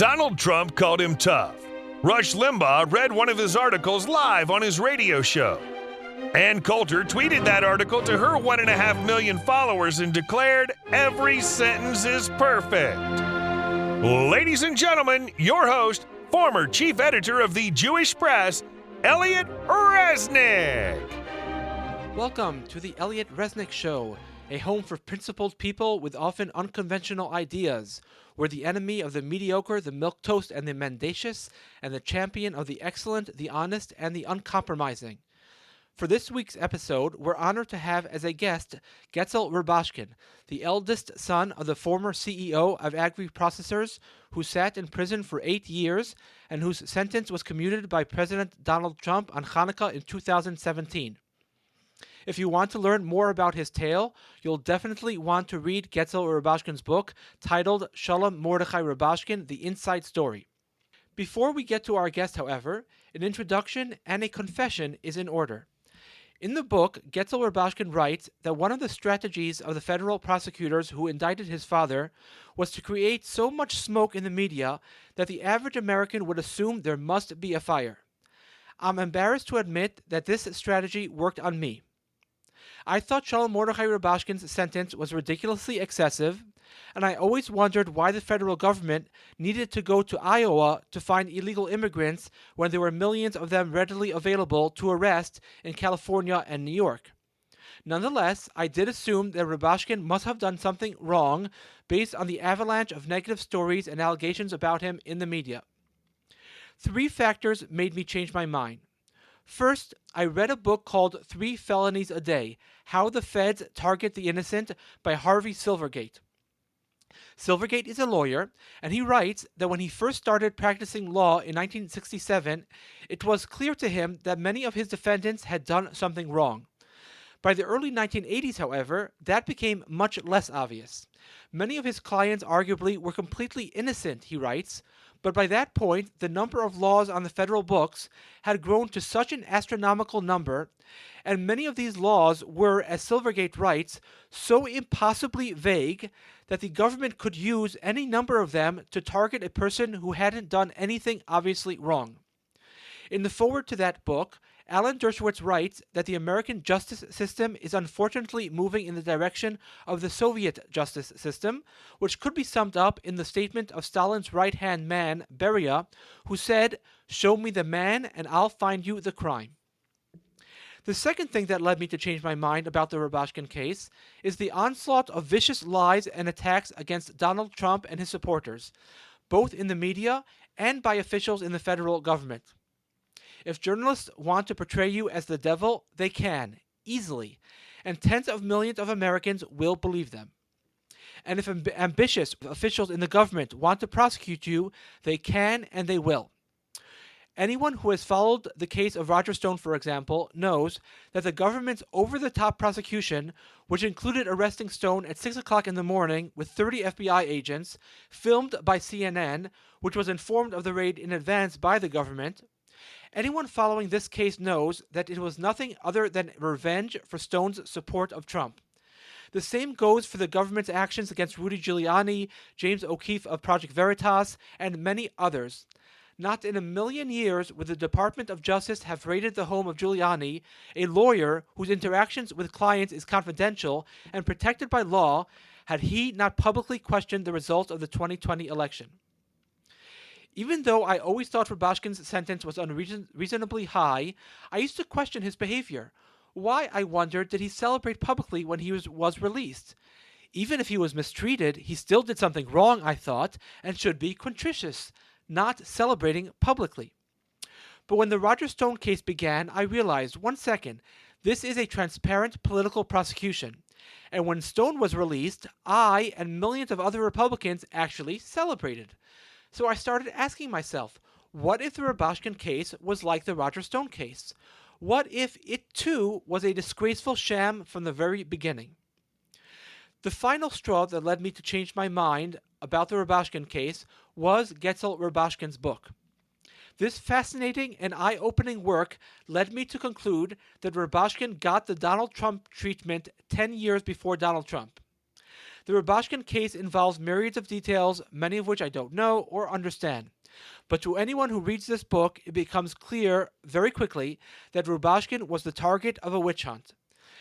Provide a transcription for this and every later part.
Donald Trump called him tough. Rush Limbaugh read one of his articles live on his radio show. Ann Coulter tweeted that article to her 1.5 million followers and declared, "Every sentence is perfect." Ladies and gentlemen, your host, former chief editor of the Jewish Press, Elliot Resnick. Welcome to the Elliot Resnick Show, a home for principled people with often unconventional ideas. We're the enemy of the mediocre, the milquetoast, and the mendacious, and the champion of the excellent, the honest, and the uncompromising. For this week's episode, we're honored to have as a guest Getzel Rubashkin, the eldest son of the former CEO of Agriprocessors, who sat in prison for 8 years and whose sentence was commuted by President Donald Trump on Hanukkah in 2017. If you want to learn more about his tale, you'll definitely want to read Getzel Rubashkin's book titled Sholom Mordechai Rubashkin, The Inside Story. Before we get to our guest, however, an introduction and a confession is in order. In the book, Getzel Rubashkin writes that one of the strategies of the federal prosecutors who indicted his father was to create so much smoke in the media that the average American would assume there must be a fire. I'm embarrassed to admit that this strategy worked on me. I thought Sholom Mordechai Rubashkin's sentence was ridiculously excessive, and I always wondered why the federal government needed to go to Iowa to find illegal immigrants when there were millions of them readily available to arrest in California and New York. Nonetheless, I did assume that Rubashkin must have done something wrong based on the avalanche of negative stories and allegations about him in the media. 3 factors made me change my mind. First, I read a book called 3 Felonies a Day, How the Feds Target the Innocent by Harvey Silvergate. Silvergate is a lawyer, and he writes that when he first started practicing law in 1967, it was clear to him that many of his defendants had done something wrong. By the early 1980s, however, that became much less obvious. Many of his clients arguably were completely innocent, he writes, but by that point, the number of laws on the federal books had grown to such an astronomical number, and many of these laws were, as Silvergate writes, so impossibly vague that the government could use any number of them to target a person who hadn't done anything obviously wrong. In the foreword to that book, Alan Dershowitz writes that the American justice system is unfortunately moving in the direction of the Soviet justice system, which could be summed up in the statement of Stalin's right-hand man, Beria, who said, "Show me the man and I'll find you the crime." The second thing that led me to change my mind about the Rubashkin case is the onslaught of vicious lies and attacks against Donald Trump and his supporters, both in the media and by officials in the federal government. If journalists want to portray you as the devil, they can, easily, and tens of millions of Americans will believe them. And if ambitious officials in the government want to prosecute you, they can and they will. Anyone who has followed the case of Roger Stone, for example, knows that the government's over-the-top prosecution, which included arresting Stone at 6 o'clock in the morning with 30 FBI agents, filmed by CNN, which was informed of the raid in advance by the government. Anyone following this case knows that it was nothing other than revenge for Stone's support of Trump. The same goes for the government's actions against Rudy Giuliani, James O'Keefe of Project Veritas, and many others. Not in a million years would the Department of Justice have raided the home of Giuliani, a lawyer whose interactions with clients is confidential and protected by law, had he not publicly questioned the results of the 2020 election. Even though I always thought Rubashkin's sentence was unreasonably high, I used to question his behavior. Why, I wondered, did he celebrate publicly when he was released? Even if he was mistreated, he still did something wrong, I thought, and should be contritious, not celebrating publicly. But when the Roger Stone case began, I realized, 1 second, this is a transparent political prosecution. And when Stone was released, I and millions of other Republicans actually celebrated. So I started asking myself, what if the Rubashkin case was like the Roger Stone case? What if it too was a disgraceful sham from the very beginning? The final straw that led me to change my mind about the Rubashkin case was Getzel Rubashkin's book. This fascinating and eye-opening work led me to conclude that Rubashkin got the Donald Trump treatment 10 years before Donald Trump. The Rubashkin case involves myriads of details, many of which I don't know or understand. But to anyone who reads this book, it becomes clear very quickly that Rubashkin was the target of a witch hunt.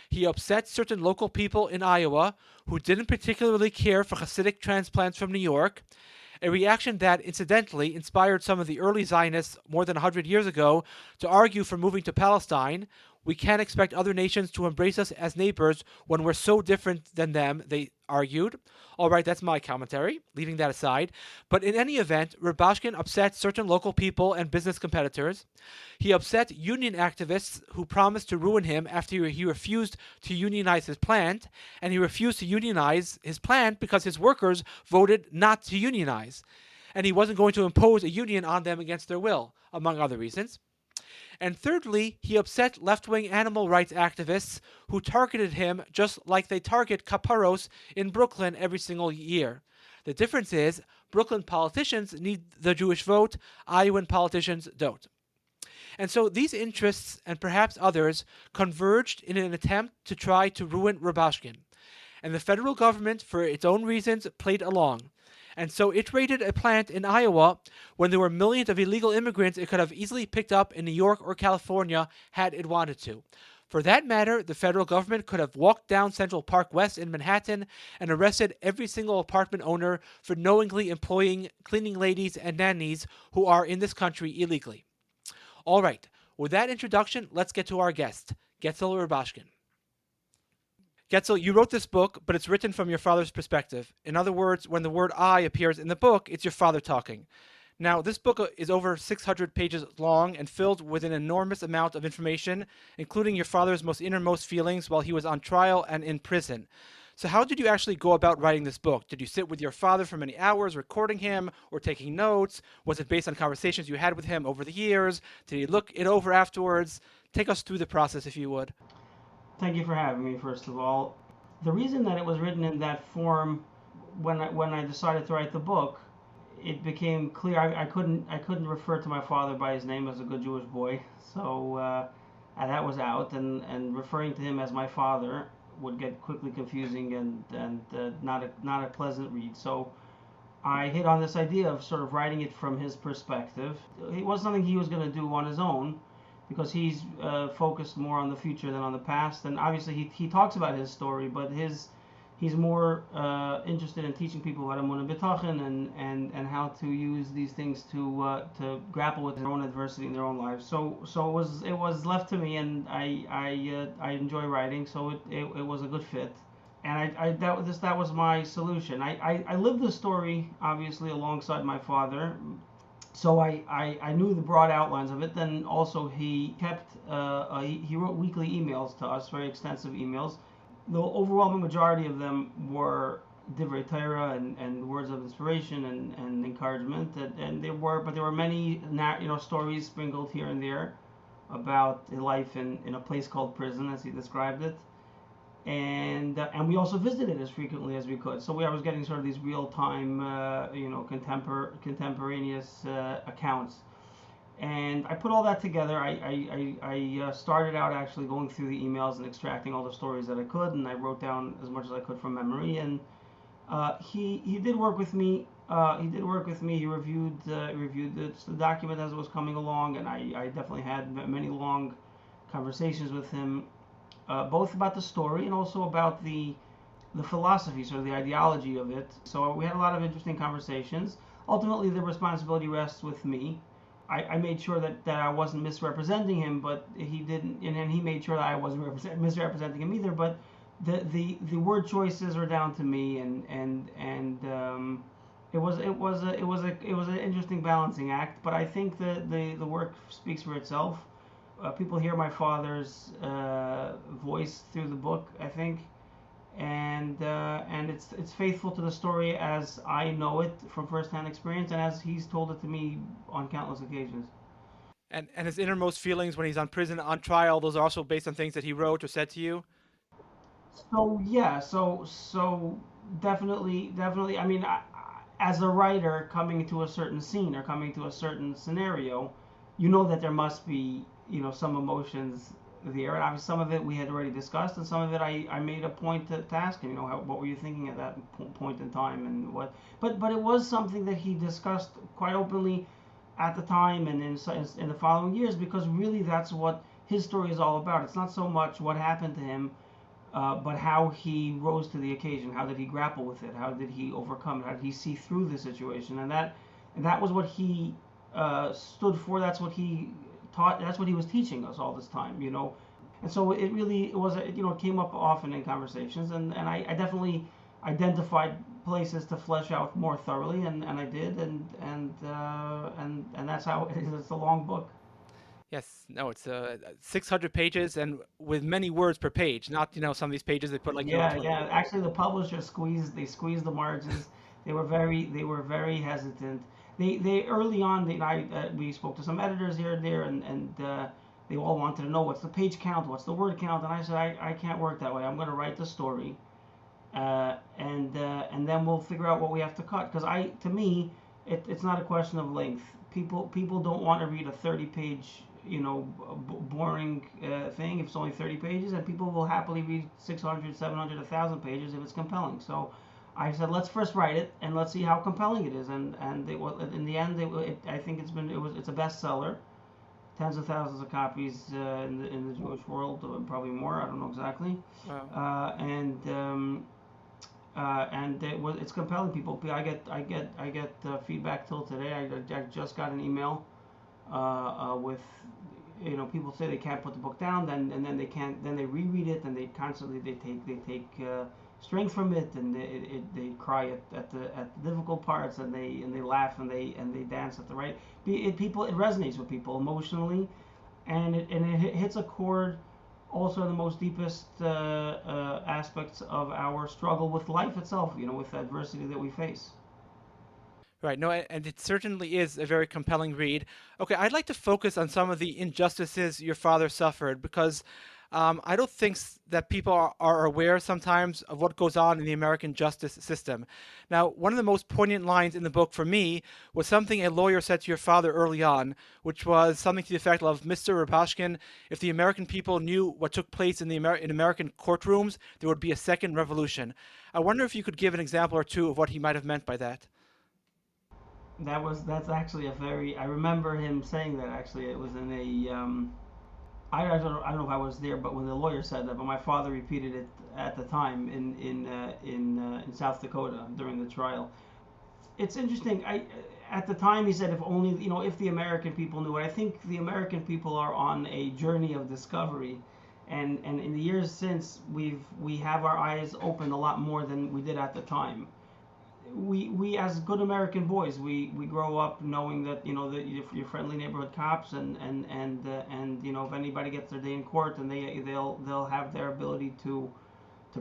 He upset certain local people in Iowa who didn't particularly care for Hasidic transplants from New York, a reaction that, incidentally, inspired some of the early Zionists more than 100 years ago to argue for moving to Palestine. We can't expect other nations to embrace us as neighbors when we're so different than them, they argued. All right, that's my commentary, leaving that aside. But in any event, Rubashkin upset certain local people and business competitors. He upset union activists who promised to ruin him after he refused to unionize his plant, and he refused to unionize his plant because his workers voted not to unionize. And he wasn't going to impose a union on them against their will, among other reasons. And thirdly, he upset left-wing animal rights activists who targeted him just like they target Kaparos in Brooklyn every single year. The difference is, Brooklyn politicians need the Jewish vote, Iowan politicians don't. And so these interests, and perhaps others, converged in an attempt to try to ruin Rubashkin. And the federal government, for its own reasons, played along. And so it raided a plant in Iowa when there were millions of illegal immigrants it could have easily picked up in New York or California had it wanted to. For that matter, the federal government could have walked down Central Park West in Manhattan and arrested every single apartment owner for knowingly employing cleaning ladies and nannies who are in this country illegally. All right, with that introduction, let's get to our guest, Getzel Rubashkin. Getzel, you wrote this book, but it's written from your father's perspective. In other words, when the word I appears in the book, it's your father talking. Now, this book is over 600 pages long and filled with an enormous amount of information, including your father's most innermost feelings while he was on trial and in prison. So how did you actually go about writing this book? Did you sit with your father for many hours recording him or taking notes? Was it based on conversations you had with him over the years? Did he look it over afterwards? Take us through the process, if you would. Thank you for having me, first of all. The reason that it was written in that form, when I decided to write the book, it became clear I couldn't refer to my father by his name as a good Jewish boy, so that was out, and referring to him as my father would get quickly confusing and not a pleasant read. So I hit on this idea of sort of writing it from his perspective. It was something he was going to do on his own, because he's focused more on the future than on the past. And obviously he talks about his story, but he's more interested in teaching people about Emunah B'Tachon and how to use these things to grapple with their own adversity in their own lives. So it was left to me, and I enjoy writing, so it was a good fit. And that was my solution. I lived the story obviously alongside my father, so I knew the broad outlines of it. Then also he wrote weekly emails to us, very extensive emails. The overwhelming majority of them were divrei Torah and words of inspiration and encouragement. And there were many stories sprinkled here and there about life in a place called prison, as he described it. And we also visited as frequently as we could. So I was getting sort of these real-time, contemporaneous accounts. And I put all that together. I started out actually going through the emails and extracting all the stories that I could, and I wrote down as much as I could from memory. And he did work with me. He reviewed the document as it was coming along, and I definitely had many long conversations with him. Both about the story and also about the philosophy, sort of the ideology of it. So we had a lot of interesting conversations. Ultimately, the responsibility rests with me. I made sure that I wasn't misrepresenting him, but he didn't, and he made sure that I wasn't misrepresenting him either. But the word choices are down to me, and it was an interesting balancing act. But I think the work speaks for itself. People hear my father's voice through the book, I think, and it's faithful to the story as I know it from firsthand experience, and as he's told it to me on countless occasions. And his innermost feelings when he's on prison, on trial, those are also based on things that he wrote or said to you? So yeah, so definitely. I mean, as a writer coming to a certain scene or coming to a certain scenario, you know that there must be some emotions the air. And obviously, some of it we had already discussed, and some of it I made a point to ask him. What were you thinking at that point in time, and what? But it was something that he discussed quite openly at the time, and in the following years, because really that's what his story is all about. It's not so much what happened to him, but how he rose to the occasion. How did he grapple with it? How did he overcome it? How did he see through the situation? And that was what he stood for. That's what he taught. That's what he was teaching us all this time. And so it was it came up often in conversations, and I definitely identified places to flesh out more thoroughly, and I did, and that's how it is. It's a long book. Yes, no, it's 600 pages and with many words per page. Not some of these pages they put like Yeah, 20. yeah. Actually, the publisher squeezed the margins. They were very hesitant. They early on, we spoke to some editors here and there, and they all wanted to know what's the page count, what's the word count, and I said I can't work that way. I'm going to write the story, and then we'll figure out what we have to cut. Because to me, it's not a question of length. People don't want to read a 30-page boring thing if it's only 30 pages, and people will happily read 600, 700, 1,000 pages if it's compelling. So I said, let's first write it and let's see how compelling it is. And in the end, I think it's a bestseller, tens of thousands of copies in the Jewish world, probably more. I don't know exactly. Wow. And it's compelling. I get feedback till today. I just got an email with people say they can't put the book down, then they can't, then they reread it, and they constantly they take strength from it, and they cry at the difficult parts, and they laugh, and they dance at the right. It resonates with people emotionally, and it hits a chord also in the most deepest aspects of our struggle with life itself, with the adversity that we face. Right. No, and it certainly is a very compelling read. Okay, I'd like to focus on some of the injustices your father suffered because I don't think that people are aware sometimes of what goes on in the American justice system. Now, one of the most poignant lines in the book for me was something a lawyer said to your father early on, which was something to the effect of, Mr. Rubashkin, if the American people knew what took place in in American courtrooms, there would be a second revolution. I wonder if you could give an example or two of what he might have meant by that. That's actually I remember him saying that. Actually, it was in a I don't know if I was there, but when the lawyer said that, but my father repeated it at the time in South Dakota during the trial. It's interesting. At the time he said, if only if the American people knew it. I think the American people are on a journey of discovery, and in the years since we have our eyes opened a lot more than we did at the time. We as good American boys, we grow up knowing that that your friendly neighborhood cops, and if anybody gets their day in court, and they'll have their ability to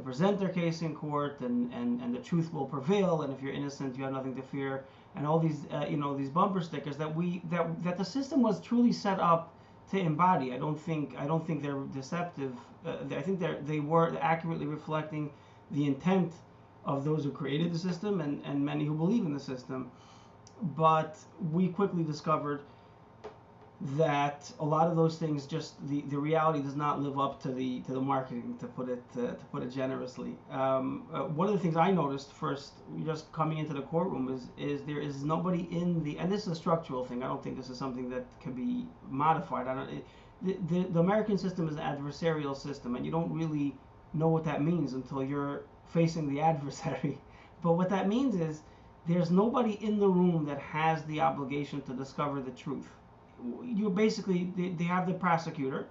present their case in court, and the truth will prevail, and if you're innocent you have nothing to fear, and all these these bumper stickers that the system was truly set up to embody. I don't think they're deceptive. I think they were accurately reflecting the intent of those who created the system, and many who believe in the system. But we quickly discovered that a lot of those things, just the reality does not live up to the marketing, to put it generously. One of the things I noticed first, just coming into the courtroom, is there is nobody and this is a structural thing. I don't think this is something that can be modified. The American system is an adversarial system, and you don't really know what that means until you're facing the adversary. But what that means is there's nobody in the room that has the obligation to discover the truth. You basically, they have the prosecutor,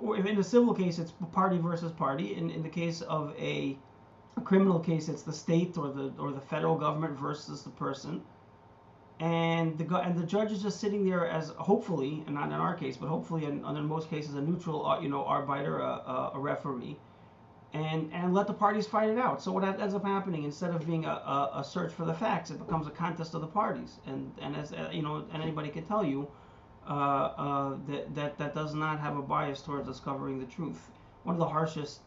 or in a civil case it's party versus party. In the case of a criminal case, it's the state or the federal government versus the person, and the judge is just sitting there as, hopefully, and not in our case, but hopefully in most cases, a neutral arbiter, a referee, and let the parties fight it out. So what ends up happening, instead of being a search for the facts, it becomes a contest of the parties. And as and anybody can tell you, that does not have a bias towards discovering the truth. One of the harshest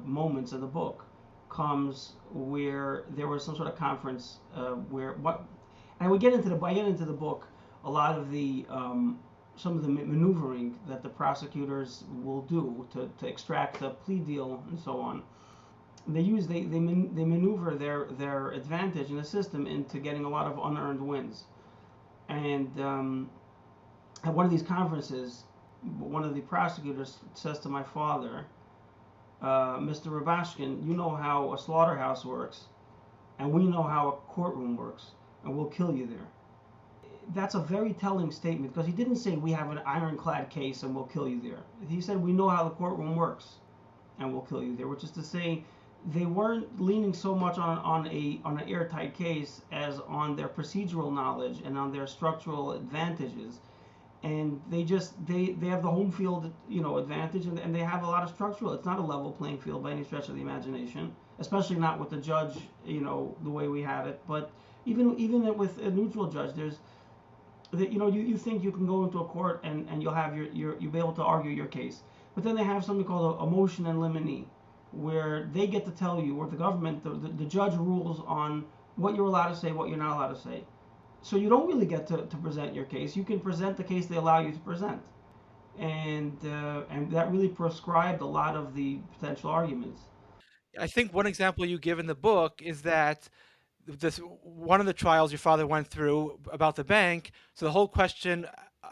moments of the book comes where there was some sort of conference, where what, and I get into the book a lot of the some of the maneuvering that the prosecutors will do to extract a plea deal and so on. They maneuver their advantage in the system into getting a lot of unearned wins. And at one of these conferences, one of the prosecutors says to my father, Mr. Rubashkin, you know how a slaughterhouse works, and we know how a courtroom works, and we'll kill you there. That's a very telling statement, because he didn't say we have an ironclad case and we'll kill you there. He said we know how the courtroom works and we'll kill you there, which is to say they weren't leaning so much on an airtight case as on their procedural knowledge and on their structural advantages. And they have the home field, advantage, and they have a lot of structural. It's not a level playing field by any stretch of the imagination, especially not with the judge, the way we have it. But even with a neutral judge, there's you think you can go into a court and you'll have you'll be able to argue your case, but then they have something called a motion in limine, where they get to tell you, or the government, the judge rules on what you're allowed to say, what you're not allowed to say. So you don't really get to present your case. You can present the case they allow you to present, and that really prescribed a lot of the potential arguments. I think one example you give in the book is that this one of the trials your father went through about the bank. So the whole question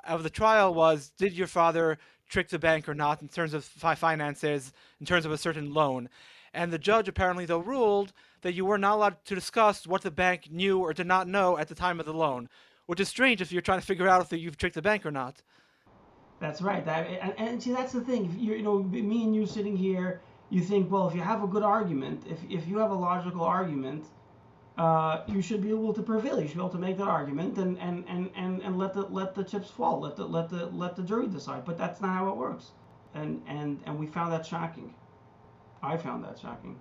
of the trial was, did your father trick the bank or not in terms of finances, in terms of a certain loan? And the judge apparently, though, ruled that you were not allowed to discuss what the bank knew or did not know at the time of the loan, which is strange if you're trying to figure out if you've tricked the bank or not. That's right. And see, that's the thing. If me and you sitting here, you think, well, if you have a good argument, if you have a logical argument, you should be able to prevail. You should be able to make that argument and let the chips fall. Let the jury decide. But that's not how it works. And we found that shocking. I found that shocking.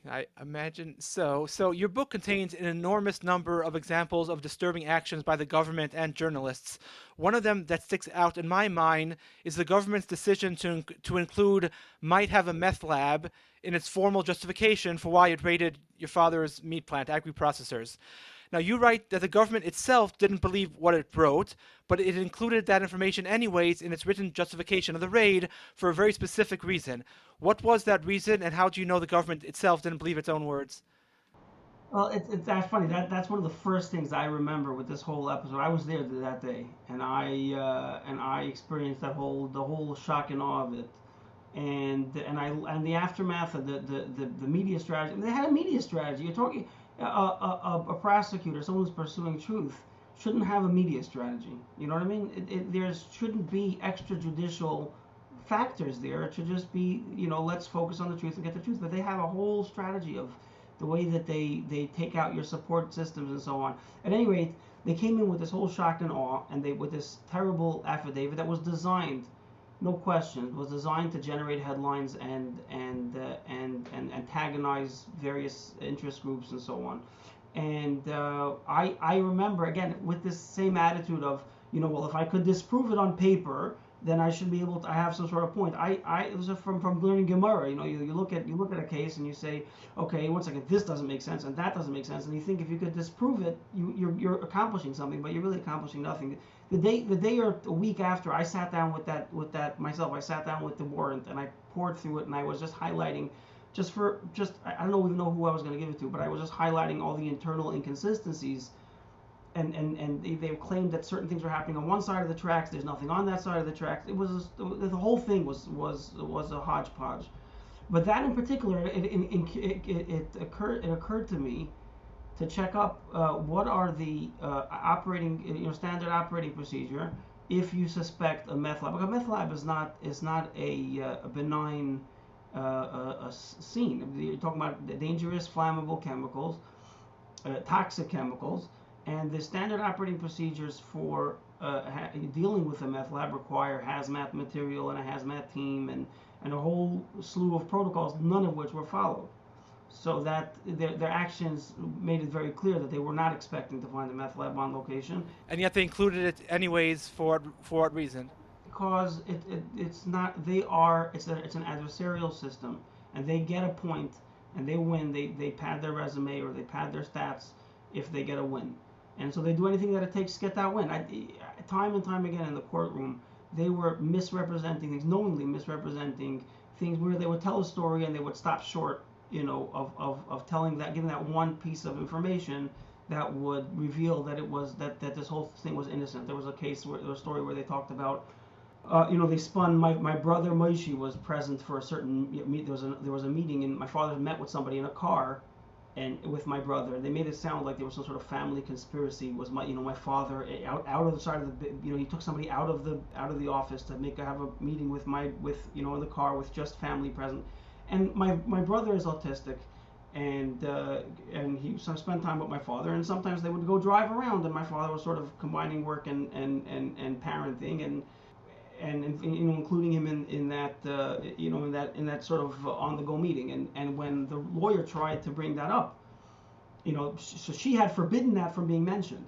I imagine so. So your book contains an enormous number of examples of disturbing actions by the government and journalists. One of them that sticks out in my mind is the government's decision to include might have a meth lab in its formal justification for why it raided your father's meat plant, Agriprocessors. Now, you write that the government itself didn't believe what it wrote, but it included that information anyways in its written justification of the raid for a very specific reason. What was that reason, and how do you know the government itself didn't believe its own words? Well, it's that funny. That's one of the first things I remember with this whole episode. I was there that day, and I experienced the whole shock and awe of it, and the aftermath of the media strategy. I mean, they had a media strategy. You're talking a prosecutor, someone who's pursuing truth, shouldn't have a media strategy. You know what I mean? There shouldn't be extrajudicial factors there. It should just be, let's focus on the truth and get the truth. But they have a whole strategy of the way that they take out your support systems and so on. At any rate, they came in with this whole shock and awe, and with this terrible affidavit that was designed, no question, was designed to generate headlines and antagonize various interest groups and so on. And I remember, again, with this same attitude of, well, if I could disprove it on paper, then I should be able to. I have some sort of point. It was from learning Gemara. You look at a case and you say, okay, one second, this doesn't make sense and that doesn't make sense, and you think if you could disprove it, you're accomplishing something, but you're really accomplishing nothing. The day or a week after, I sat down with that myself. I sat down with the warrant and I poured through it, and I was just highlighting, I don't even know who I was going to give it to, but I was just highlighting all the internal inconsistencies. And they claimed that certain things were happening on one side of the tracks. There's nothing on that side of the tracks. It was the whole thing was a hodgepodge. But that in particular, it occurred to me to check up what are the standard operating procedure if you suspect a meth lab. Because a meth lab is not a benign scene. You're talking about dangerous, flammable chemicals, toxic chemicals. And the standard operating procedures for dealing with a meth lab require hazmat material and a hazmat team and a whole slew of protocols, none of which were followed. So that their actions made it very clear that they were not expecting to find a meth lab on location. And yet they included it anyways for what reason? Because it's an adversarial system, and they get a point and they win. They pad their resume or they pad their stats if they get a win. And so they do anything that it takes to get that win. Time and time again in the courtroom, they were misrepresenting things, knowingly misrepresenting things, where they would tell a story and they would stop short, of telling that, giving that one piece of information that would reveal that it was that this whole thing was innocent. There was a story where they talked about, they spun my brother Moshe was present for a certain there was a meeting, and my father met with somebody in a car, and with my brother, they made it sound like there was some sort of family conspiracy. Was my father out of the side of the, he took somebody out of the office to have a meeting with in the car with just family present, and my brother is autistic, and he spent time with my father, and sometimes they would go drive around, and my father was sort of combining work and parenting, and including him in that sort of on the go meeting, and when the lawyer tried to bring that up, so she had forbidden that from being mentioned.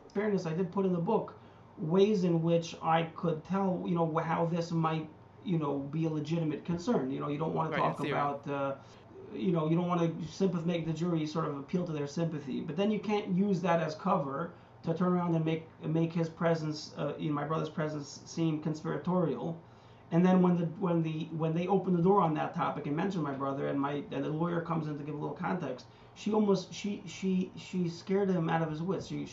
In fairness, I did put in the book ways in which I could tell how this might be a legitimate concern. You don't want to talk about you don't want to make the jury sort of appeal to their sympathy, but then you can't use that as cover to turn around and make his presence, my brother's presence, seem conspiratorial. And then when they open the door on that topic and mention my brother, and the lawyer comes in to give a little context, she scared him out of his wits. I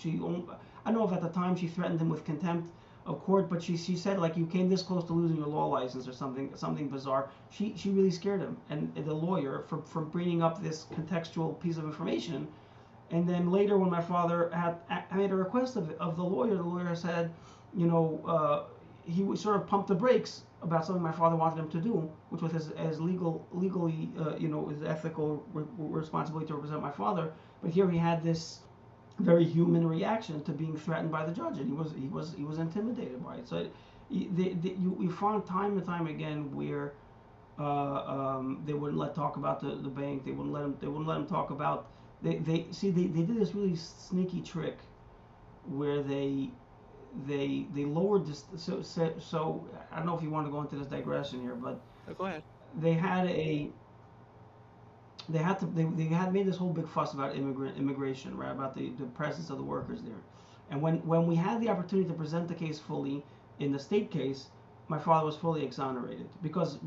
don't know if at the time she threatened him with contempt of court, but she said, like, you came this close to losing your law license or something bizarre. She really scared him, and the lawyer, for bringing up this contextual piece of information. And then later, when my father had made a request of the lawyer said, he sort of pumped the brakes about something my father wanted him to do, which was his legally, his ethical responsibility to represent my father. But here he had this very human reaction to being threatened by the judge, and he was intimidated by it. So we found time and time again where they wouldn't talk about the bank. They wouldn't let him talk about. They did this really sneaky trick where they lowered this. So I don't know if you want to go into this digression here, but go ahead. They had made this whole big fuss about immigration, right? About the presence of the workers there. And when we had the opportunity to present the case fully in the state case, my father was fully exonerated, because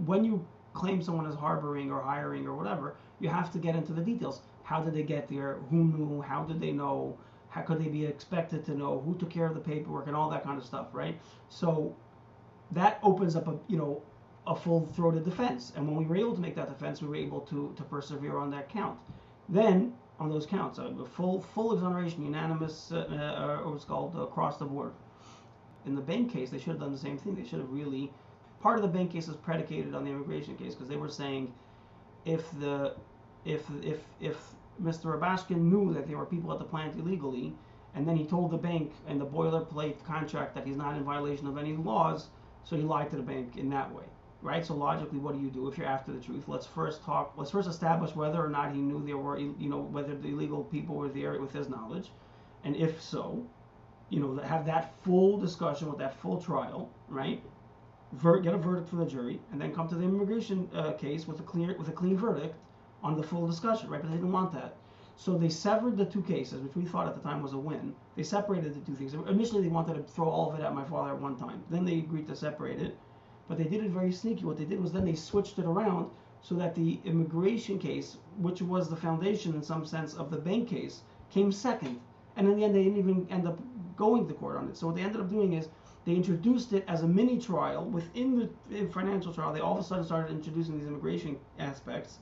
when you claim someone as harboring or hiring or whatever, you have to get into the details. How did they get there? Who knew? How did they know? How could they be expected to know? Who took care of the paperwork and all that kind of stuff, right? So that opens up a full-throated defense. And when we were able to make that defense, we were able to persevere on that count. Then on those counts, full exoneration, unanimous, or what's called across the board. In the bank case, they should have done the same thing. They should have really. Part of the bank case is predicated on the immigration case, because they were saying if Mr. Rubashkin knew that there were people at the plant illegally, and then he told the bank in the boilerplate contract that he's not in violation of any laws, so he lied to the bank in that way, right? So logically, what do you do if you're after the truth? Let's first establish whether or not he knew there were, whether the illegal people were there with his knowledge, and if so, have that full discussion with that full trial, right? Get a verdict from the jury, and then come to the immigration case with a clean verdict on the full discussion, right? But they didn't want that, so they severed the two cases, which we thought at the time was a win. They separated the two things. Initially, they wanted to throw all of it at my father at one time. Then they agreed to separate it, but they did it very sneaky. What they did was then they switched it around so that the immigration case, which was the foundation in some sense of the bank case, came second. And in the end, they didn't even end up going to court on it. So what they ended up doing is, they introduced it as a mini trial within the financial trial. They all of a sudden started introducing these immigration aspects,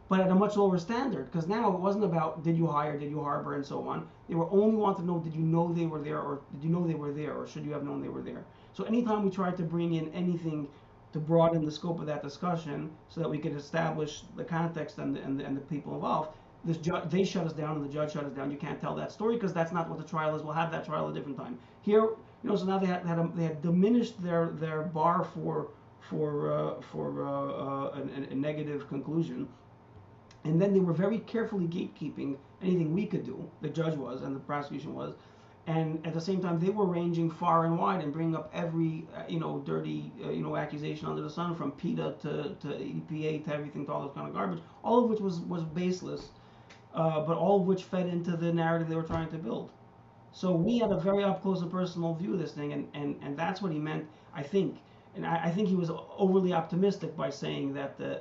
but at a much lower standard, because now it wasn't about did you hire, did you harbor, and so on. They were only wanted to know, did you know they were there, or did you know they were there, or should you have known they were there? So anytime we tried to bring in anything to broaden the scope of that discussion so that we could establish the context and the people involved, they shut us down and the judge shut us down. You can't tell that story because that's not what the trial is. We'll have that trial a different time. Here, so now they had diminished their bar for a negative conclusion, and then they were very carefully gatekeeping anything we could do. The judge was, and the prosecution was, and at the same time they were ranging far and wide and bringing up every dirty accusation under the sun, from PETA to EPA to everything, to all this kind of garbage, all of which was baseless. but all of which fed into the narrative they were trying to build. So we had a very up close and personal view of this thing, and that's what he meant, I think. And I think he was overly optimistic by saying that the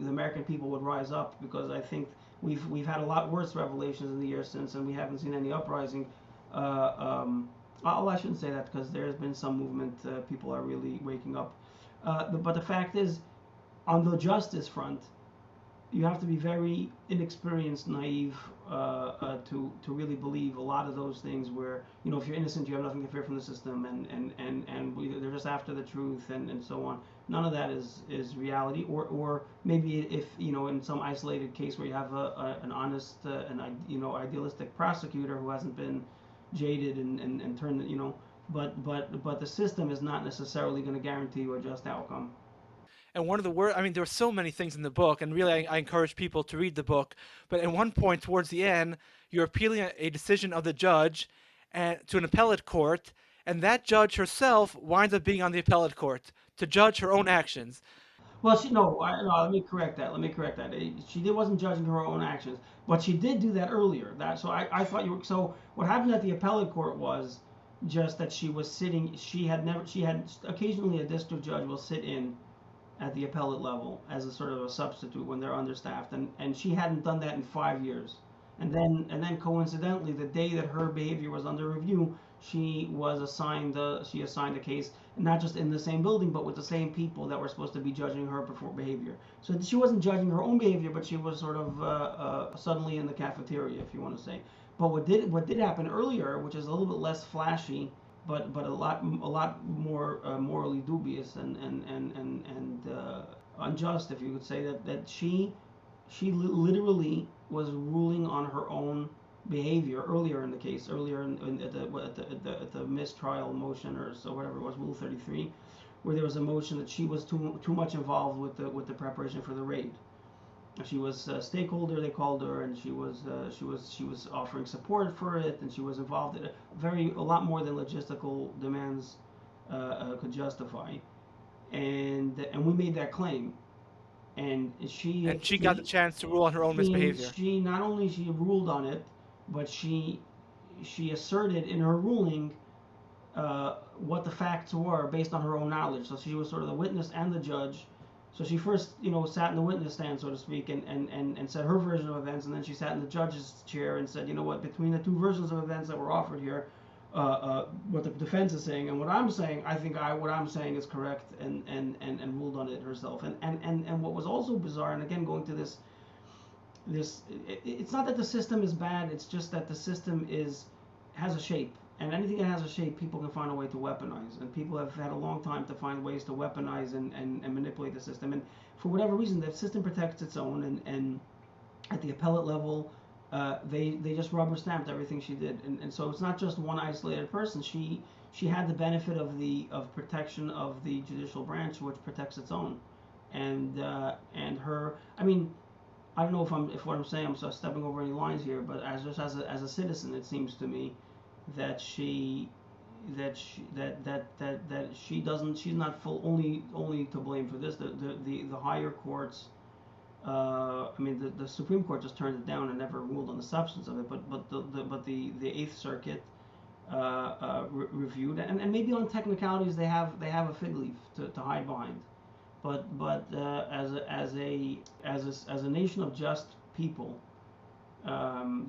American people would rise up, because I think we've had a lot worse revelations in the years since, and we haven't seen any uprising. Well, I shouldn't say that, because there's been some movement. People are really waking up. But the fact is, on the justice front, you have to be very inexperienced, naive, to really believe a lot of those things. Where, if you're innocent, you have nothing to fear from the system, and they're just after the truth, and so on. None of that is reality. Or maybe if, in some isolated case where you have an honest, idealistic prosecutor who hasn't been jaded and turned, but the system is not necessarily going to guarantee you a just outcome. And one of the words, I mean, there were so many things in the book, and really I encourage people to read the book. But at one point towards the end, you're appealing a decision of the judge to an appellate court, and that judge herself winds up being on the appellate court to judge her own actions. Well, no, let me correct that. Let me correct that. Wasn't judging her own actions, but she did do that earlier. I thought you were. So what happened at the appellate court was just that she was sitting. She had occasionally a district judge will sit in at the appellate level as a sort of a substitute when they're understaffed, and she hadn't done that in 5 years. And then coincidentally, the day that her behavior was under review, she assigned a case, not just in the same building, but with the same people that were supposed to be judging her behavior. So she wasn't judging her own behavior, but she was sort of suddenly in the cafeteria, if you want to say. But what did happen earlier, which is a little bit less flashy, but a lot more morally dubious and unjust, if you could say, that she literally was ruling on her own behavior earlier in the case, at the mistrial motion, or so whatever it was, Rule 33, where there was a motion that she was too much involved with the preparation for the raid. She was a stakeholder, they called her, and she was offering support for it, and she was involved in a lot more than logistical demands could justify, and we made that claim, and She got the chance to rule on her own misbehavior. She not only she ruled on it, but she asserted in her ruling what the facts were based on her own knowledge. So she was sort of the witness and the judge. So she first, sat in the witness stand, so to speak, and said her version of events, and then she sat in the judge's chair and said, between the two versions of events that were offered here, what the defense is saying and what I'm saying, I think what I'm saying is correct, and ruled on it herself. And what was also bizarre, and again going to this, it's not that the system is bad, it's just that the system has a shape. And anything that has a shape, people can find a way to weaponize. And people have had a long time to find ways to weaponize and manipulate the system. And for whatever reason, the system protects its own. And at the appellate level, they just rubber stamped everything she did. And so it's not just one isolated person. She had the benefit of protection of the judicial branch, which protects its own. And her, I mean, I don't know if what I'm saying, I'm sort of stepping over any lines here, but as a citizen, it seems to me that she's not only to blame for this. The higher courts, the Supreme Court just turned it down and never ruled on the substance of it, but the Eighth Circuit reviewed, and maybe on technicalities they have a fig leaf to hide behind, but as a nation of just people,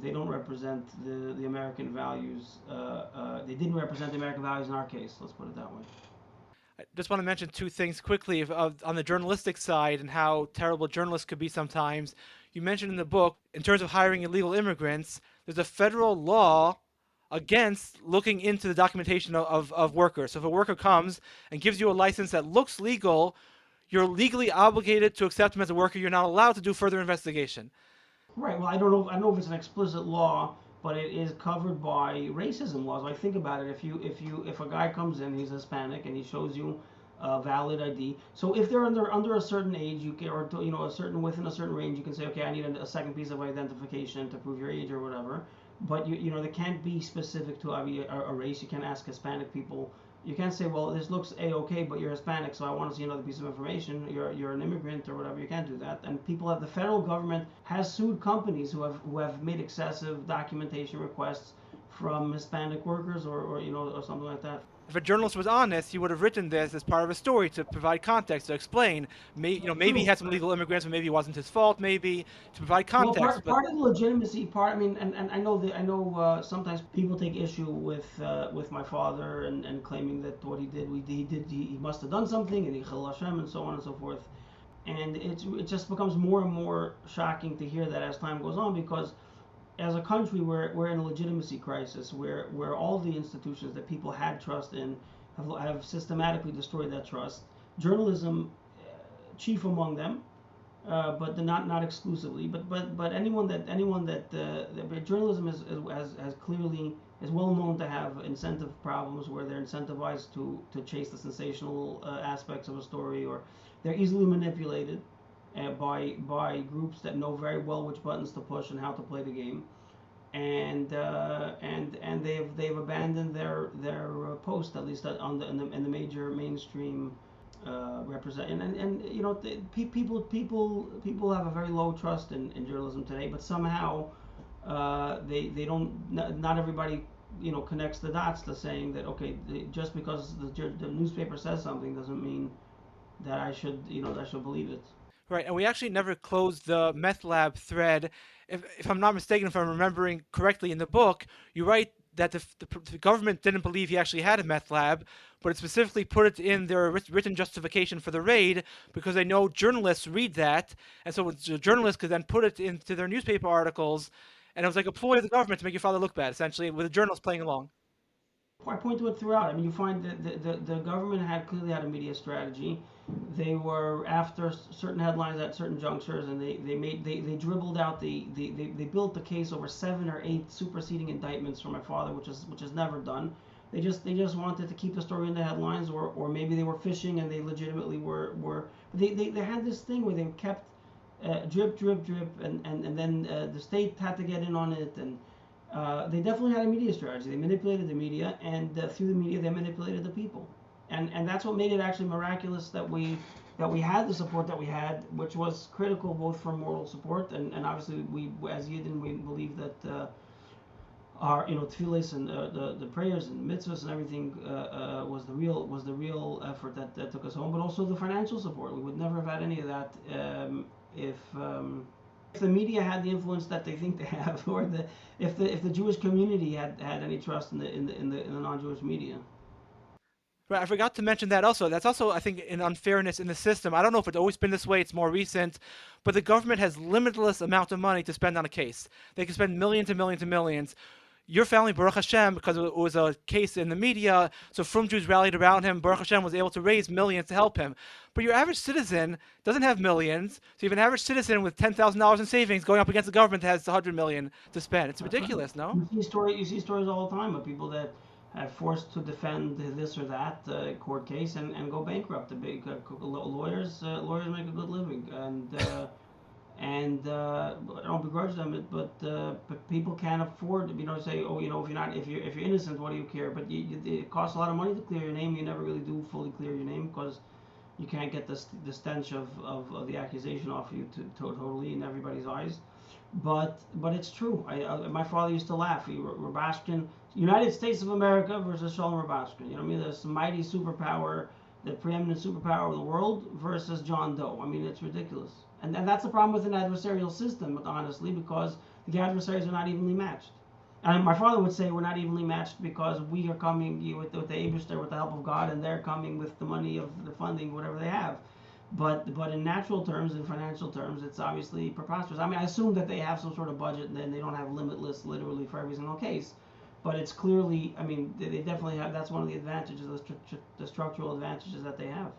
they don't represent the American values. They didn't represent the American values in our case. Let's put it that way. I just want to mention two things quickly on the journalistic side and how terrible journalists could be sometimes. You mentioned in the book, in terms of hiring illegal immigrants, there's a federal law against looking into the documentation of workers. So if a worker comes and gives you a license that looks legal, you're legally obligated to accept him as a worker. You're not allowed to do further investigation. Right. Well, I don't know if it's an explicit law, but it is covered by racism laws. Like, think about it. If a guy comes in, he's Hispanic, and he shows you a valid ID. So if they're under a certain age, you can, or within a certain range, you can say, okay, I need a second piece of identification to prove your age or whatever. But they can't be specific to a race. You can't ask Hispanic people You can't say, well, this looks a-okay, but you're Hispanic, so I want to see another piece of information. You're an immigrant or whatever. You can't do that. And people have the federal government has sued companies who have made excessive documentation requests from Hispanic workers or something like that. If a journalist was honest, he would have written this as part of a story to provide context, to explain. Maybe he True. had some illegal immigrants, but maybe it wasn't his fault. Maybe to provide Well, context. But part of the legitimacy part. I mean, and I know sometimes people take issue with my father and claiming that what he did, he must have done something and he chil Hashem and so on and so forth. And it just becomes more and more shocking to hear that as time goes on, because as a country we're in a legitimacy crisis where all the institutions that people had trust in have systematically destroyed that trust. Journalism, chief among them, but not exclusively. But anyone that journalism has clearly is well known to have incentive problems where they're incentivized to chase the sensational aspects of a story, or they're easily manipulated by groups that know very well which buttons to push and how to play the game. And they've abandoned their post, at least in the major mainstream represent. And you know, people have a very low trust in journalism today, but somehow they don't, not everybody, you know, connects the dots to saying that, okay, just because the newspaper says something doesn't mean that I should believe it. right, and we actually never closed the meth lab thread. If I'm not mistaken, if I'm remembering correctly in the book, you write that the government didn't believe he actually had a meth lab, but it specifically put it in their written justification for the raid because they know journalists read that, and so the journalists could then put it into their newspaper articles, and it was like a ploy of the government to make your father look bad, essentially, with the journalists playing along. I point to it throughout. I mean, you find that the government had clearly had a media strategy. They were after certain headlines at certain junctures, and they dribbled out they built the case over 7 or 8 superseding indictments for my father, which is never done. They just wanted to keep the story in the headlines, or maybe they were fishing and they legitimately were they had this thing where they kept drip drip drip, and then the state had to get in on it, and they definitely had a media strategy. They manipulated the media, and through the media, they manipulated the people, and that's what made it actually miraculous that we had the support that we had, which was critical both for moral support and obviously we as Yidden we believe that our tefillas and the prayers and mitzvahs and everything was the real effort that took us home, but also the financial support. We would never have had any of that if the media had the influence that they think they have, or if the Jewish community had any trust in the non-Jewish media. Right, I forgot to mention that also. That's also, I think, an unfairness in the system. I don't know if it's always been this way, it's more recent, but the government has limitless amount of money to spend on a case. They can spend millions and millions and millions. Your family, Baruch Hashem, because it was a case in the media, so Frum Jews rallied around him. Baruch Hashem was able to raise millions to help him. But your average citizen doesn't have millions. So you have an average citizen with $10,000 in savings going up against the government that has $100 million to spend. It's ridiculous, no? You see stories all the time of people that are forced to defend this or that court case and go bankrupt. The big lawyers make a good living, and I don't begrudge them, but people can't afford to, say, oh, if you're innocent, what do you care? But it costs a lot of money to clear your name. You never really do fully clear your name because you can't get the stench of the accusation off you totally in everybody's eyes. But it's true. My father used to laugh. Rubashkin, United States of America versus Sholom Rubashkin. You know what I mean? This mighty superpower, the preeminent superpower of the world versus John Doe. I mean, it's ridiculous. And that's the problem with an adversarial system, honestly, because the adversaries are not evenly matched. And my father would say we're not evenly matched because we are coming with the Eibishter, with the help of God, and they're coming with the money of the funding, whatever they have. But in natural terms, in financial terms, it's obviously preposterous. I mean, I assume that they have some sort of budget, and then they don't have limitless, literally, for every single case. But it's clearly, I mean, they definitely have. That's one of the advantages, the structural advantages that they have.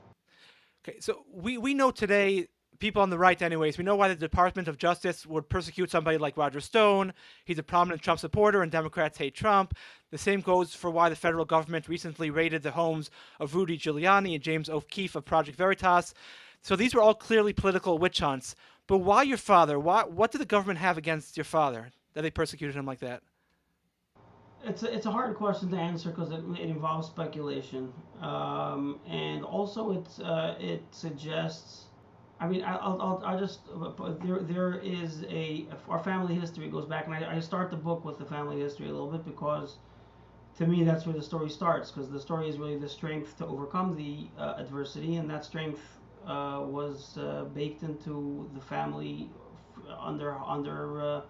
Okay, so we know today, people on the right anyways, we know why the Department of Justice would persecute somebody like Roger Stone. He's a prominent Trump supporter and Democrats hate Trump. The same goes for why the federal government recently raided the homes of Rudy Giuliani and James O'Keefe of Project Veritas. So these were all clearly political witch hunts. But why your father? What did the government have against your father that they persecuted him like that? It's a hard question to answer because it involves speculation, and also it suggests. I mean, I'll just there is our family history goes back, and I start the book with the family history a little bit because to me that's where the story starts, because the story is really the strength to overcome the adversity, and that strength was baked into the family under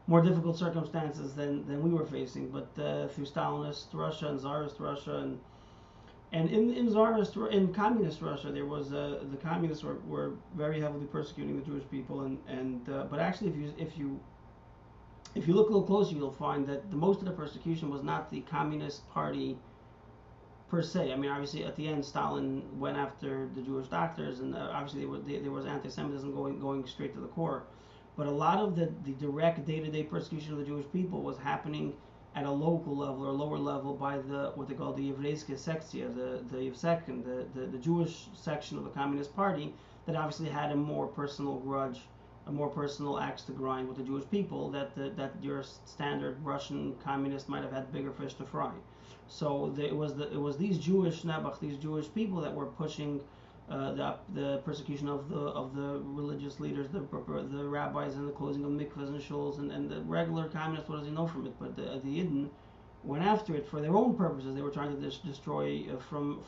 more difficult circumstances than we were facing, but through Stalinist Russia and Tsarist Russia, and in Tsarist in communist Russia there was the communists were very heavily persecuting the Jewish people, and but actually if you look a little closer you'll find that the most of the persecution was not the Communist Party per se. I mean, obviously at the end Stalin went after the Jewish doctors, and obviously there was anti-Semitism going straight to the core. But a lot of the direct day-to-day persecution of the Jewish people was happening at a local level or lower level by what they call the Evreiske Sektia, the Yevsekin, the Jewish section of the Communist Party that obviously had a more personal grudge, a more personal axe to grind with the Jewish people that your standard Russian communist might have had bigger fish to fry. So it was these Jewish Nebuch, these Jewish people that were pushing the persecution of the religious leaders, the rabbis, and the closing of mikvahs and shuls, and the regular communists. What does he know from it? But the Yidden went after it for their own purposes. They were trying to destroy from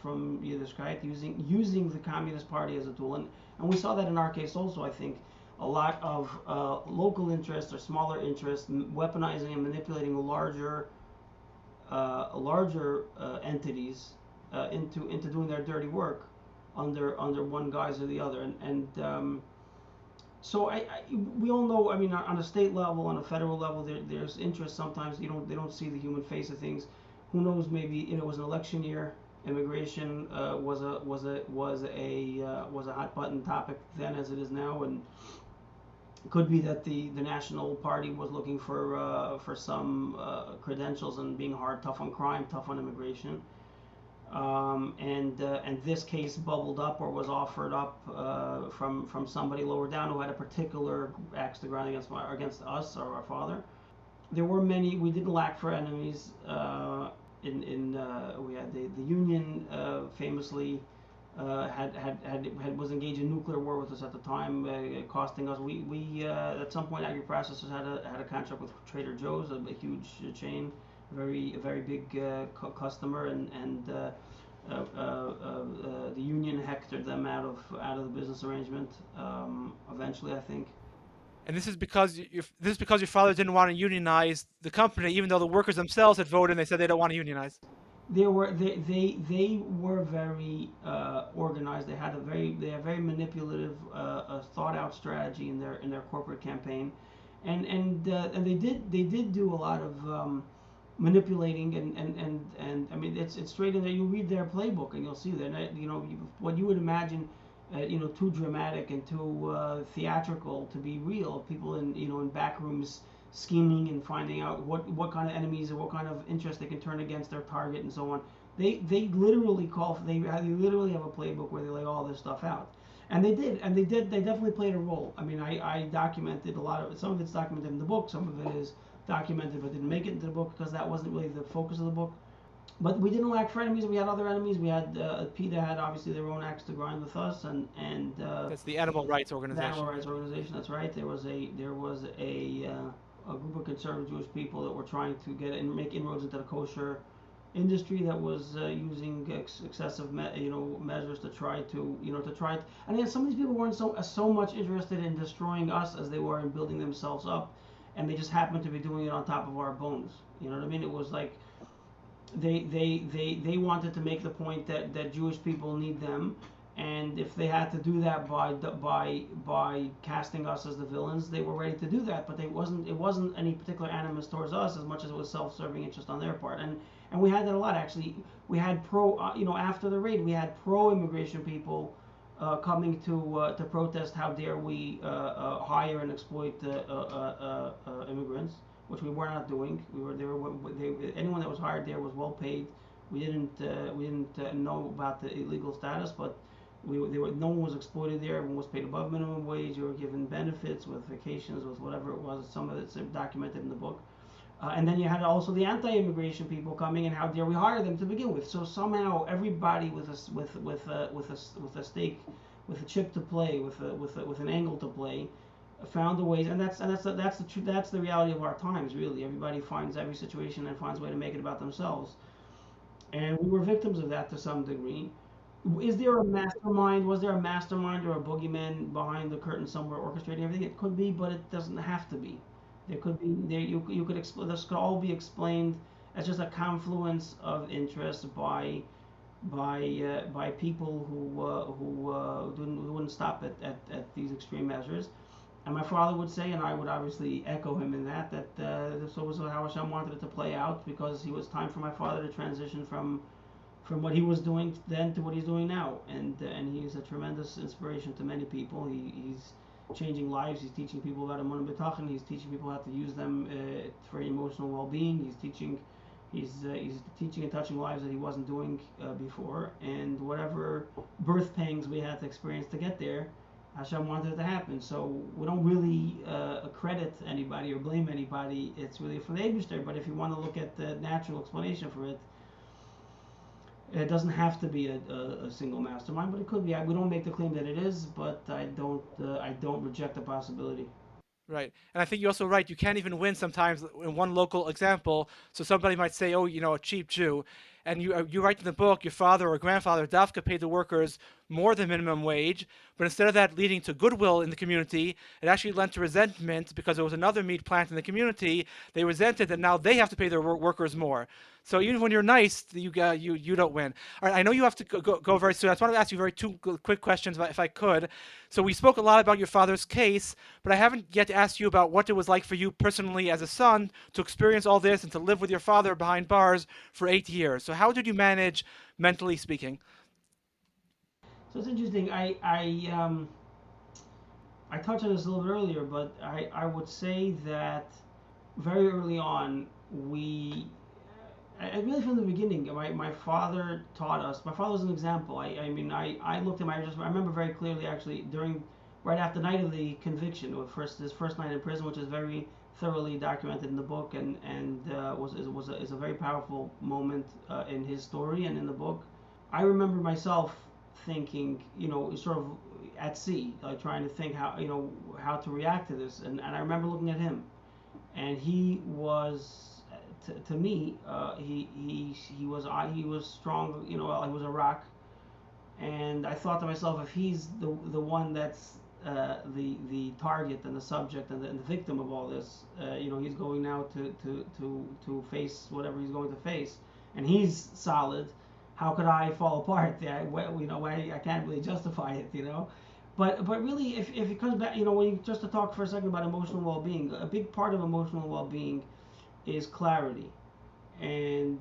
Yiddishkeit using the Communist Party as a tool, and we saw that in our case also. I think a lot of local interests or smaller interests weaponizing and manipulating larger entities into doing their dirty work under one guise or the other, and so we all know. I mean, on a state level, on a federal level, there's interest. Sometimes they don't see the human face of things. Who knows? Maybe it was an election year. Immigration was a hot button topic then, as it is now, and it could be that the National Party was looking for some credentials and being tough on crime, tough on immigration. And this case bubbled up or was offered up from somebody lower down who had a particular axe to grind against us or our father. There were many. We didn't lack for enemies. We had the Union famously was engaged in nuclear war with us at the time, costing us. We at some point Agriprocessors had a contract with Trader Joe's, a huge chain, a very big customer, and the union hectored them out of the business arrangement eventually, I think. And this is because your father didn't want to unionize the company, even though the workers themselves had voted and they said they don't want to unionize. They were very organized. They had a very manipulative, thought out strategy in their corporate campaign, and they did do a lot of manipulating and I mean it's straight in there. You read their playbook and you'll see that what you would imagine too dramatic and too theatrical to be real. People in back rooms scheming and finding out what kind of enemies or what kind of interest they can turn against their target and so on. They literally literally have a playbook where they lay all this stuff out, and they definitely played a role. I mean, I documented a lot of some of it's documented in the book, some of it is documented but didn't make it into the book because that wasn't really the focus of the book. But we didn't lack for enemies. We had other enemies. We had PETA had obviously their own axe to grind with us, and that's the animal rights organization. The animal rights organization. That's right. There was a group of conservative Jewish people that were trying to make inroads into the kosher industry that was using excessive measures to try to and then some of these people weren't so much interested in destroying us as they were in building themselves up, and they just happened to be doing it on top of our bones. You know what I mean? It was like they wanted to make the point that Jewish people need them, and if they had to do that by casting us as the villains, they were ready to do that. But it wasn't any particular animus towards us as much as it was self-serving interest on their part. And we had that a lot actually. We had after the raid, we had pro-immigration people coming to protest. How dare we hire and exploit immigrants, which we were not doing. Anyone that was hired there was well paid. We didn't know about the illegal status, but no one was exploited there. Everyone was paid above minimum wage. You were given benefits with vacations, with whatever it was. Some of it's documented in the book. And then you had also the anti-immigration people coming, and how dare we hire them to begin with? So somehow everybody with a stake, with a chip to play, with an angle to play, found a way, and that's the reality of our times. Really, everybody finds every situation and finds a way to make it about themselves, and we were victims of that to some degree. Is there a mastermind? Was there a mastermind or a boogeyman behind the curtain somewhere orchestrating everything? It could be, but it doesn't have to be. There could be there you could this could all be explained as just a confluence of interest by people who wouldn't stop at these extreme measures. And my father would say, and I would obviously echo him in that this was how Hashem wanted it to play out, because it was time for my father to transition from what he was doing then to what he's doing now, and he's a tremendous inspiration to many people. He's changing lives. He's teaching people about Emunah B'Tachon. He's teaching people how to use them for emotional well-being. He's teaching and touching lives that he wasn't doing before. And whatever birth pangs we had to experience to get there, Hashem wanted it to happen. So we don't really credit anybody or blame anybody. It's really for the Eibishter. But if you want to look at the natural explanation for it, it doesn't have to be a single mastermind, but it could be. We don't make the claim that it is, but I don't reject the possibility. Right. And I think you're also right. You can't even win sometimes in one local example. So somebody might say, oh, a cheap Jew. And you write in the book, your father or grandfather, Dafka, paid the workers more than minimum wage. But instead of that leading to goodwill in the community, it actually led to resentment, because there was another meat plant in the community. They resented that now they have to pay their workers more. So even when you're nice, you don't win. All right, I know you have to go very soon. I just wanted to ask you two quick questions, if I could. So we spoke a lot about your father's case, but I haven't yet asked you about what it was like for you personally as a son to experience all this and to live with your father behind bars for 8 years. So how did you manage, mentally speaking? So it's interesting. I touched on this a little bit earlier, but I would say that very early on I really from the beginning, my father taught us. My father was an example. I looked at I remember very clearly actually right after the night of the conviction, his first night in prison, which is very thoroughly documented in the book, and is a very powerful moment in his story and in the book. I remember myself thinking, sort of at sea, like trying to think how to react to this, and I remember looking at him, and he was to me, he was strong. He was a rock, and I thought to myself, if he's the one that's the target and the subject and the victim of all this, he's going now to face whatever he's going to face, and he's solid. How could I fall apart? I can't really justify it. But really, if it comes back, when you just to talk for a second about emotional well-being, a big part of emotional well-being is clarity, and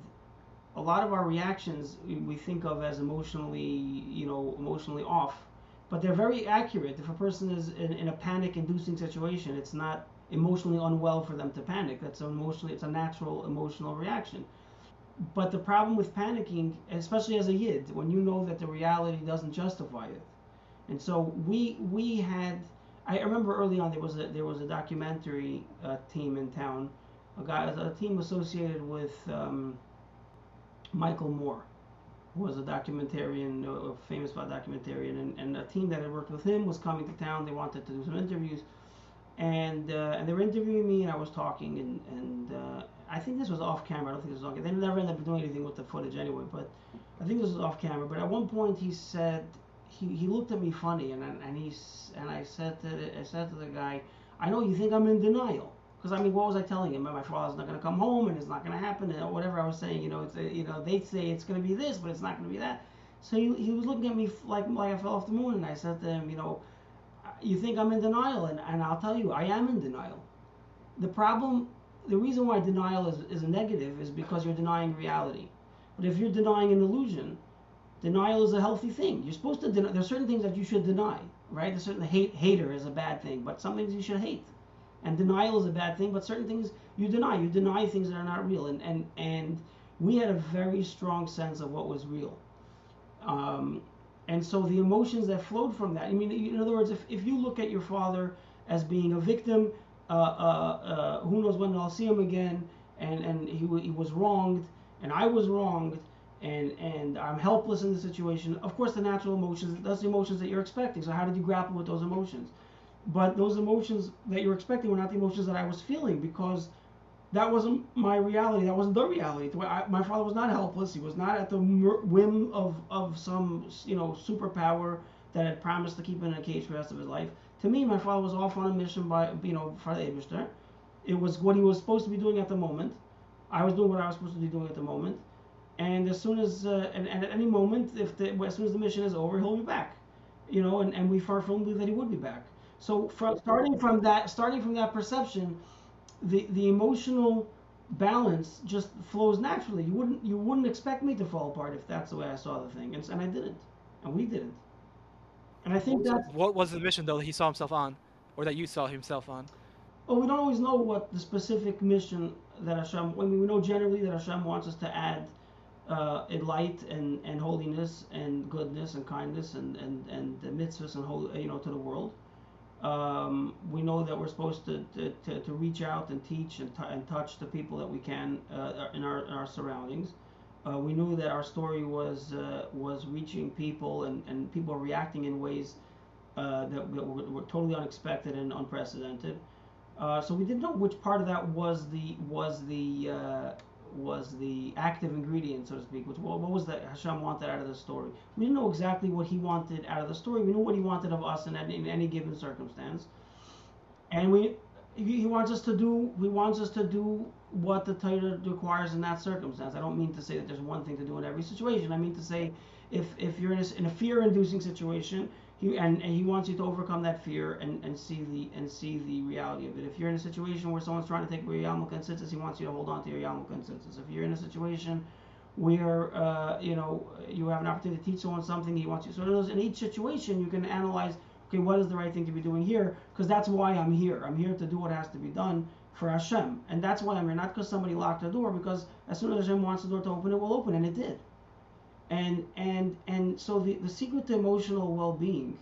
a lot of our reactions we think of as emotionally off, but they're very accurate. If a person is in a panic-inducing situation, it's not emotionally unwell for them to panic. It's a natural emotional reaction. But the problem with panicking, especially as a yid, when you know that the reality doesn't justify it, and so we had. I remember early on there was a documentary team in town, a team associated with Michael Moore, who was a documentarian, a famous documentarian, and a team that had worked with him was coming to town. They wanted to do some interviews, and they were interviewing me, and I was talking, and I think this was off camera. I don't think this was on camera. They never ended up doing anything with the footage anyway, but I think this was off camera. But at one point he said, he looked at me funny, and I said to the guy, I know you think I'm in denial. Because what was I telling him? My father's not going to come home, and it's not going to happen, and whatever I was saying. They say it's going to be this, but it's not going to be that. So he was looking at me like I fell off the moon, and I said to him, you think I'm in denial, and I'll tell you, I am in denial. The reason why denial is a negative is because you're denying reality. But if you're denying an illusion, denial is a healthy thing. You're supposed to deny. There's certain things that you should deny, right? There's certain hater is a bad thing, but some things you should hate. And denial is a bad thing, but certain things you deny. You deny things that are not real. And we had a very strong sense of what was real. And so the emotions that flowed from that, in other words, if you look at your father as being a victim, who knows when I'll see him again, and he was wronged, and I was wronged, and I'm helpless in the situation. Of course, the natural emotions, that's the emotions that you're expecting. So how did you grapple with those emotions? But those emotions that you're expecting were not the emotions that I was feeling, because that wasn't my reality. That wasn't the reality. My father was not helpless. He was not at the whim of some superpower that had promised to keep him in a cage for the rest of his life. To me, my father was off on a mission by for the Eibishter. It was what he was supposed to be doing at the moment. I was doing what I was supposed to be doing at the moment. And as soon as and at any moment, as soon as the mission is over, he'll be back. And we firmly believe that he would be back. So starting from that perception, the emotional balance just flows naturally. You wouldn't expect me to fall apart if that's the way I saw the thing, and I didn't, and we didn't. And I think that What was the mission though that he saw himself on, or that you saw himself on? well, we don't always know what the specific mission that Hashem. I mean, we know generally that Hashem wants us to add light and holiness and goodness and kindness and the mitzvahs and to the world. We know that we're supposed to reach out and teach and touch the people that we can in our surroundings. We knew that our story was reaching people, and people are reacting in ways that were totally unexpected and unprecedented. So we didn't know which part of that was the active ingredient, so to speak. What was that Hashem wanted out of the story? We didn't know exactly what he wanted out of the story. We knew what he wanted of us in any given circumstance, and he wants us to do what the Torah requires in that circumstance. I don't mean to say that there's one thing to do in every situation. I mean to say if you're in a fear-inducing situation, he wants you to overcome that fear and see the reality of it. If you're in a situation where someone's trying to take away your Yalmul consensus, he wants you to hold on to your Yalmul consensus. If you're in a situation where you have an opportunity to teach someone something, he wants you. So in each situation, you can analyze, okay, what is the right thing to be doing here? Because that's why I'm here. I'm here to do what has to be done for Hashem, and that's why I'm here. Not because somebody locked the door. Because as soon as Hashem wants the door to open, it will open, and it did. And so the secret to emotional well-being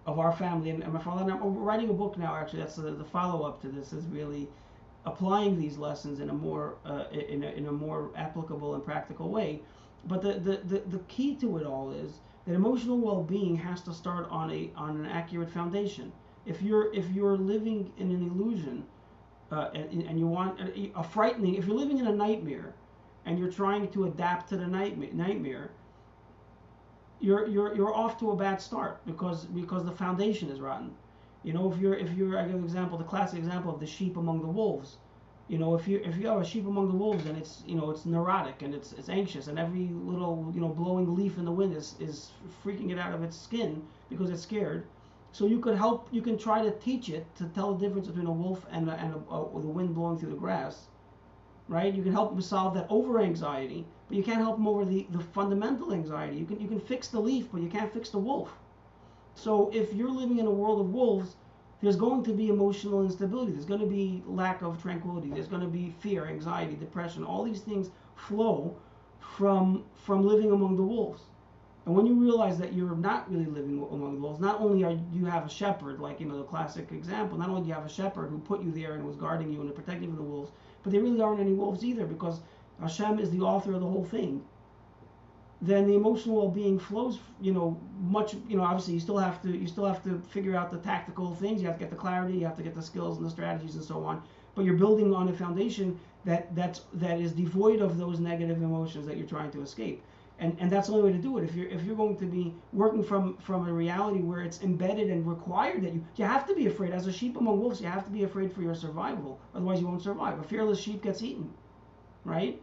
of our family, and my father, and I'm writing a book now, actually, that's the follow-up to this, is really applying these lessons in a more applicable and practical way. But the key to it all is that emotional well-being has to start on an accurate foundation. If you're living in an illusion, and you want if you're living in a nightmare and you're trying to adapt to the nightmare, you're off to a bad start, because the foundation is rotten. If you're I give an example, the classic example of the sheep among the wolves. If you have a sheep among the wolves, and it's neurotic and it's anxious, and every little blowing leaf in the wind is freaking it out of its skin because it's scared. So you can try to teach it to tell the difference between a wolf and the wind blowing through the grass, right? You can help them solve that over anxiety, but you can't help them over the fundamental anxiety. You can fix the leaf, but you can't fix the wolf. So if you're living in a world of wolves, there's going to be emotional instability. There's going to be lack of tranquility. There's going to be fear, anxiety, depression. All these things flow from living among the wolves. And when you realize that you're not really living among the wolves, not only you have a shepherd, like the classic example, not only do you have a shepherd who put you there and was guarding you and protecting you from the wolves, but there really aren't any wolves either, because Hashem is the author of the whole thing. Then the emotional well-being flows, much. Obviously, you still have to figure out the tactical things. You have to get the clarity. You have to get the skills and the strategies and so on. But you're building on a foundation that is devoid of those negative emotions that you're trying to escape. And that's the only way to do it. If you're going to be working from a reality where it's embedded and required that you have to be afraid. As a sheep among wolves, you have to be afraid for your survival. Otherwise, you won't survive. A fearless sheep gets eaten, right?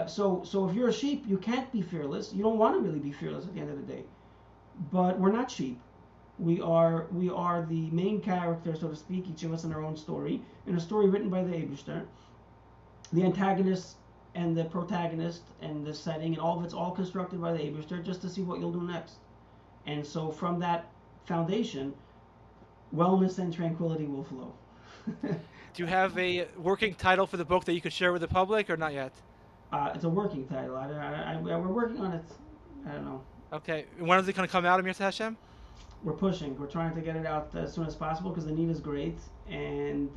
So if you're a sheep, you can't be fearless. You don't want to really be fearless at the end of the day. But we're not sheep. We are the main character, so to speak, each of us in our own story, in a story written by the Eibishter. The antagonist and the protagonist and the setting and all of it's all constructed by the Eibishter just to see what you'll do next. And so from that foundation, wellness and tranquility will flow. Do you have a working title for the book that you could share with the public, or not yet? It's a working title. We're working on it. I don't know. Okay. When is it going to come out, Amir Hashem? we're pushing. We're trying to get it out as soon as possible because the need is great, and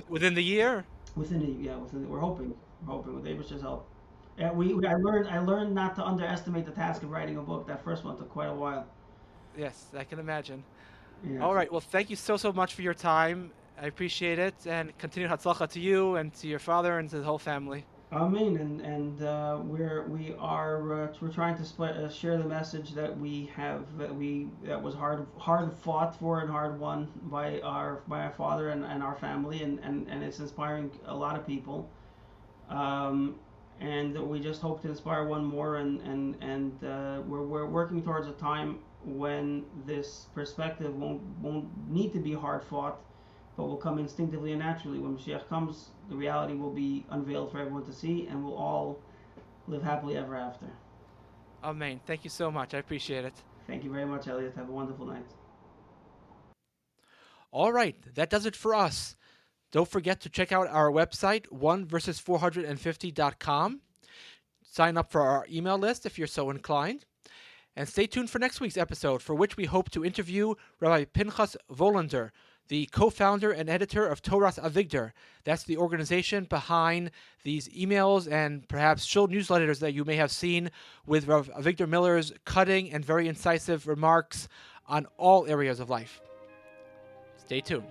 Within the year? we're hoping with Abish's help. Yeah, I learned not to underestimate the task of writing a book. That first one took quite a while. Yes, I can imagine. Yeah. All right. Well, thank you so much for your time. I appreciate it, and continued hatzlacha to you and to your father and to the whole family. Amen. And we're trying to share the message that we have that was hard fought for and hard won by our father and our family, and it's inspiring a lot of people. Um, and we just hope to inspire one more, and we're working towards a time when this perspective won't need to be hard fought, but will come instinctively and naturally. When Mashiach comes, the reality will be unveiled for everyone to see, and we'll all live happily ever after. Amen. Thank you so much. I appreciate it. Thank you very much, Elliot. Have a wonderful night. All right. That does it for us. Don't forget to check out our website, 1versus450.com. Sign up for our email list if you're so inclined. And stay tuned for next week's episode, for which we hope to interview Rabbi Pinchas Volander, the co-founder and editor of Toras Avigdor. That's the organization behind these emails and perhaps shul newsletters that you may have seen with Rav Avigdor Miller's cutting and very incisive remarks on all areas of life. Stay tuned.